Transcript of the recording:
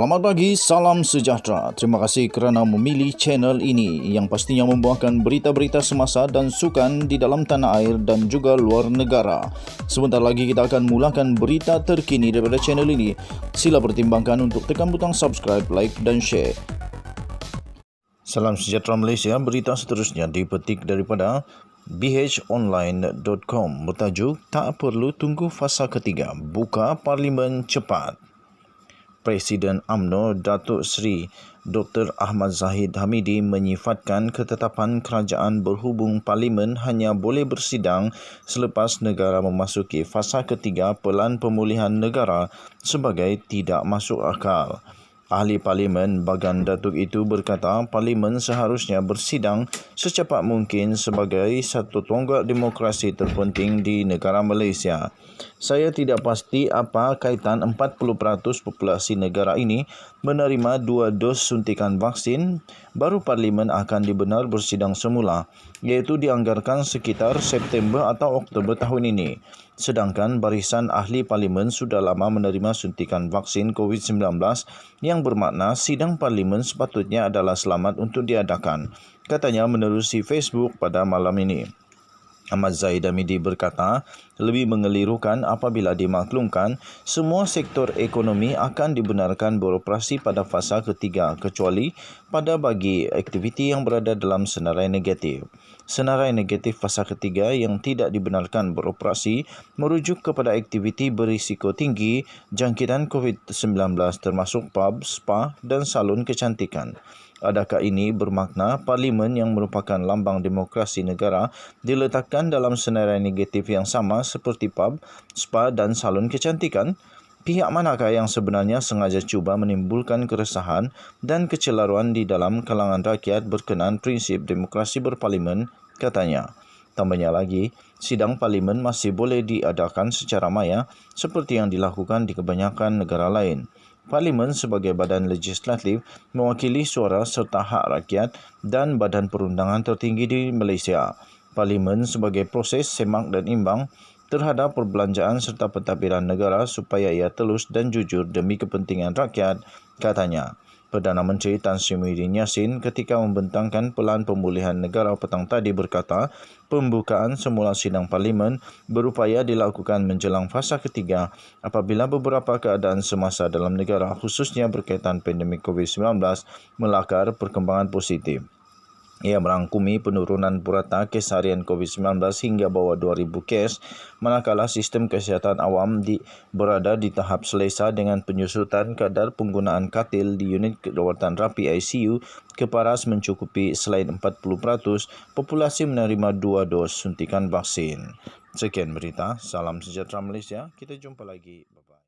Selamat pagi, salam sejahtera. Terima kasih kerana memilih channel ini yang pastinya membawakan berita-berita semasa dan sukan di dalam tanah air dan juga luar negara. Sebentar lagi kita akan mulakan berita terkini daripada channel ini. Sila pertimbangkan untuk tekan butang subscribe, like dan share. Salam sejahtera Malaysia. Berita seterusnya dipetik daripada bhonline.com bertajuk Tak Perlu Tunggu Fasa Ketiga, Buka Parlimen Cepat. Presiden UMNO Datuk Seri Dr. Ahmad Zahid Hamidi menyifatkan ketetapan kerajaan berhubung Parlimen hanya boleh bersidang selepas negara memasuki fasa ketiga Pelan Pemulihan Negara sebagai tidak masuk akal. Ahli Parlimen Bagan Datuk itu berkata Parlimen seharusnya bersidang secepat mungkin sebagai satu tonggak demokrasi terpenting di negara Malaysia. Saya tidak pasti apa kaitan 40% populasi negara ini menerima 2 dos suntikan vaksin, baru Parlimen akan dibenar bersidang semula, iaitu dianggarkan sekitar September atau Oktober tahun ini. Sedangkan barisan ahli Parlimen sudah lama menerima suntikan vaksin COVID-19 yang bermakna sidang Parlimen sepatutnya adalah selamat untuk diadakan, katanya menerusi Facebook pada malam ini. Ahmad Zahid Hamidi berkata, lebih mengelirukan apabila dimaklumkan semua sektor ekonomi akan dibenarkan beroperasi pada fasa ketiga kecuali pada bagi aktiviti yang berada dalam senarai negatif. Senarai negatif fasa ketiga yang tidak dibenarkan beroperasi merujuk kepada aktiviti berisiko tinggi jangkitan COVID-19 termasuk pub, spa dan salon kecantikan. Adakah ini bermakna Parlimen yang merupakan lambang demokrasi negara diletakkan dalam senarai negatif yang sama seperti pub, spa dan salon kecantikan? Pihak manakah yang sebenarnya sengaja cuba menimbulkan keresahan dan kecelaruan di dalam kalangan rakyat berkenaan prinsip demokrasi berparlimen, katanya. Tambahnya lagi, sidang Parlimen masih boleh diadakan secara maya seperti yang dilakukan di kebanyakan negara lain. Parlimen sebagai badan legislatif mewakili suara serta hak rakyat dan badan perundangan tertinggi di Malaysia. Parlimen sebagai proses semak dan imbang terhadap perbelanjaan serta pentadbiran negara supaya ia telus dan jujur demi kepentingan rakyat, katanya. Perdana Menteri Tan Sri Muhyiddin Yassin ketika membentangkan Pelan Pemulihan Negara petang tadi berkata, pembukaan semula sidang Parlimen berupaya dilakukan menjelang fasa ketiga apabila beberapa keadaan semasa dalam negara khususnya berkaitan pandemik COVID-19 melakar perkembangan positif. Ia merangkumi penurunan purata kes harian COVID-19 hingga bawah 2,000 kes, manakala sistem kesihatan awam berada di tahap selesa dengan penyusutan kadar penggunaan katil di unit rawatan rapi ICU keparas mencukupi selain 40% populasi menerima 2 dos suntikan vaksin. Sekian berita, salam sejahtera Malaysia, kita jumpa lagi.